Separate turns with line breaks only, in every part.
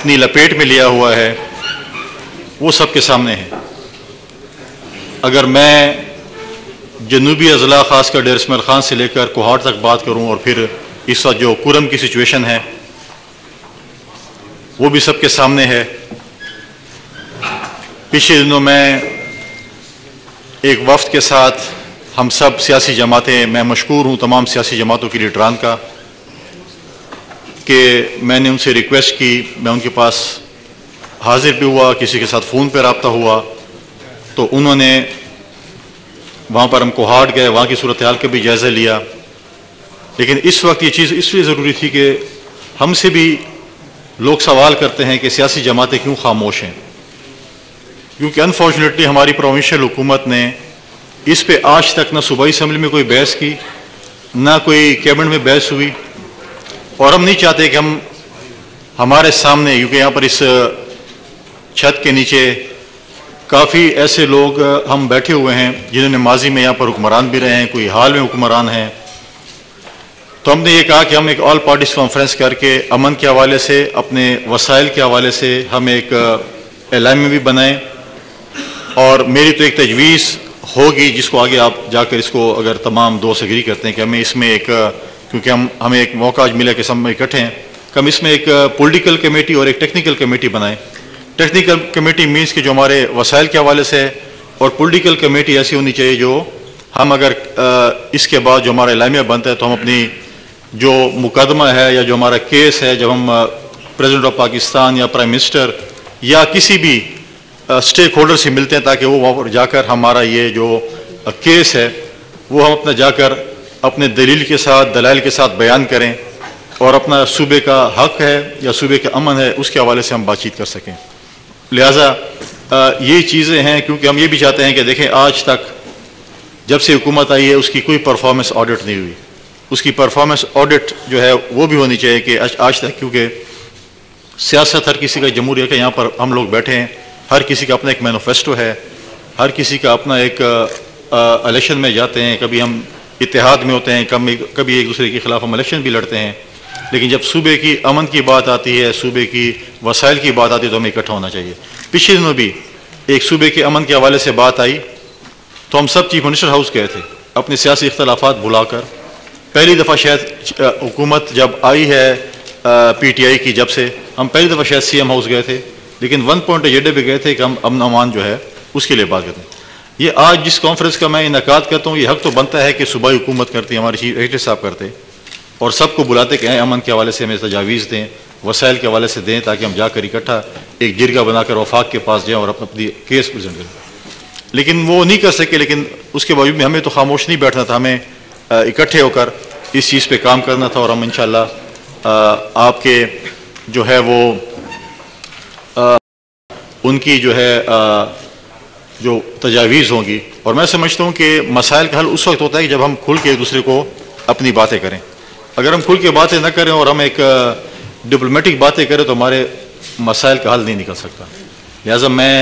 अपनी लपेट में लिया हुआ है वो सबके सामने है। अगर मैं जनूबी अजला ख़ासकर डेर इस्माइल ख़ान से लेकर कोहाट तक बात करूं और फिर इस वक्त जो कुरम की सिचुएशन है वो भी सबके सामने है। पिछले दिनों मैं एक वफ्द के साथ हम सब सियासी जमातें, मैं मशकूर हूं तमाम सियासी जमातों के लीडरान का कि मैंने उनसे रिक्वेस्ट की, मैं उनके पास हाजिर भी हुआ, किसी के साथ फ़ोन पर रब्ता हुआ, तो उन्होंने वहाँ पर हम कोहाट गए, वहाँ की सूरत हाल का भी जायज़ा लिया। लेकिन इस वक्त ये चीज़ इसलिए ज़रूरी थी कि हमसे भी लोग सवाल करते हैं कि सियासी जमातें क्यों खामोश हैं, क्योंकि अनफॉर्चुनेटली हमारी प्रोविंशियल हुकूमत ने इस पे आज तक ना सूबाई असम्बली में कोई बहस की, ना कोई कैबिनेट में बहस हुई। और हम नहीं चाहते कि हमारे सामने, क्योंकि यहाँ पर इस छत के नीचे काफ़ी ऐसे लोग हम बैठे हुए हैं जिन्होंने माजी में यहाँ पर हुक्मरान भी रहे हैं, कोई हाल में हुक्मरान हैं, तो हमने ये कहा कि हम एक ऑल पार्टीज कॉन्फ्रेंस करके अमन के हवाले से, अपने वसाइल के हवाले से हम एक एलान भी बनाएं। और मेरी तो एक तजवीज़ होगी जिसको आगे आप जाकर इसको अगर तमाम दोस्त एग्री करते हैं कि हमें इसमें एक, क्योंकि हमें एक मौका आज मिला कि सब इकट्ठे हैं, कि हम इसमें एक पॉलिटिकल कमेटी और एक टेक्निकल कमेटी बनाएं। टेक्निकल कमेटी मीन्स कि जो हमारे वसाइल के हवाले से है, और पॉलिटिकल कमेटी ऐसी होनी चाहिए जो हम अगर इसके बाद जो हमारा एलामिया बनता है तो हम अपनी जो मुकदमा है या जो हमारा केस है, जब हम प्रेसिडेंट ऑफ पाकिस्तान या प्राइम मिनिस्टर या किसी भी स्टेक होल्डर से मिलते हैं, ताकि वो वहाँ पर जाकर हमारा ये जो केस है वो हम अपना जाकर अपने दलील के साथ, दलाइल के साथ बयान करें और अपना सूबे का हक है या सूबे का अमन है उसके हवाले से हम बातचीत कर सकें। लिहाजा ये चीज़ें हैं, क्योंकि हम ये भी चाहते हैं कि देखें आज तक जब से हुकूमत आई है उसकी कोई परफॉर्मेंस ऑडिट नहीं हुई। उसकी परफॉर्मेंस ऑडिट जो है वो भी होनी चाहिए कि आज तक, क्योंकि सियासत हर किसी का, जमहूरियत है, यहाँ पर हम लोग बैठे हैं, हर किसी का अपना एक मैनिफेस्टो है, हर किसी का अपना एक इलेक्शन में जाते हैं, कभी हम इत्तेहाद में होते हैं, कभी एक दूसरे के खिलाफ हम इलेक्शन भी लड़ते हैं, लेकिन जब सूबे की अमन की बात आती है, सूबे की वसाइल की बात आती है तो हमें इकट्ठा होना चाहिए। पिछले दिनों भी एक सूबे के अमन के हवाले से बात आई तो हम सब चीफ मिनिस्टर हाउस गए थे अपने सियासी इख्तलाफात भुलाकर। पहली दफ़ा शायद हुकूमत जब आई है PTI की, जब से हम पहली दफ़ा शायद CM हाउस गए थे, लेकिन वन पॉइंट एजेंडे पे गए थे कि हम अमन अमान जो है उसके लिए बात करते हैं। ये आज जिस कॉन्फ्रेंस का मैं इनकाद करता हूँ, ये हक तो बनता है कि सूबाई हुकूमत करती है, हमारे चीफ सेक्रेटरी साहब करते और सबको बुलाते कि अमन के हवाले से हमें तजावीज़ दें, वसाइल के हवाले से दें, ताकि हम जाकर इकट्ठा एक जिरगा बनाकर वफाक के पास जाएँ और अपनी केस प्रेजेंट करें। लेकिन वो नहीं कर सके, लेकिन उसके बावजूद में हमें तो खामोश नहीं बैठना था, हमें इकट्ठे होकर इस चीज़ पे काम करना था। और हम इंशाअल्लाह आपके जो है वो उनकी जो है जो तजावीज़ होंगी, और मैं समझता हूँ कि मसाइल का हल उस वक्त होता है कि जब हम खुल के एक दूसरे को अपनी बातें करें। अगर हम खुल के बातें न करें और हम एक डिप्लोमेटिक बातें करें तो हमारे मसाइल का हल नहीं निकल सकता। लिहाजा मैं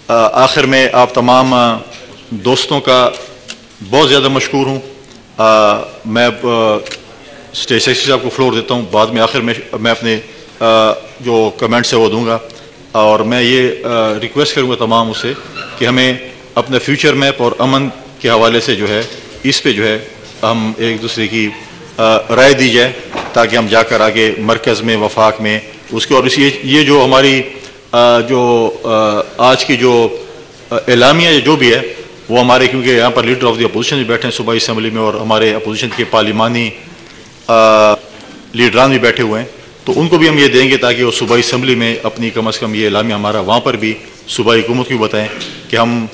आखिर में आप तमाम दोस्तों का बहुत ज़्यादा मशकूर हूँ। मैं स्टेज सेक्रेटरी साहब को फ्लोर देता हूँ, बाद में आखिर में मैं अपने जो कमेंट्स है वो दूंगा। और मैं ये रिक्वेस्ट करूँगा तमाम उससे कि हमें अपने फ्यूचर मैप और अमन के हवाले से जो है इस पे जो है हम एक दूसरे की राय दी जाए, ताकि हम जाकर आगे मरकज़ में, वफाक में उसके, और ये जो हमारी जो आज की जो एलामिया जो भी है वो हमारे, क्योंकि यहाँ पर लीडर ऑफ द अपोजिशन भी बैठे हैं सूबाई असम्बली में और हमारे अपोजिशन के पार्लिमानी लीडरान भी बैठे हुए हैं, तो उनको भी हम ये देंगे ताकि वो सूबाई असम्बली में अपनी कम अज़ कम ये एलामिया हमारा वहाँ पर भी सूबाई हुकूमत को बताएं कि हम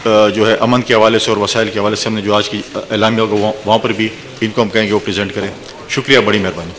जो है अमन के हवाले से और वसाइल के हवाले से हमने जो आज की एलामिया होगा वहाँ पर भी इनको हम कहेंगे वो प्रेजेंट करें। शुक्रिया, बड़ी मेहरबानी।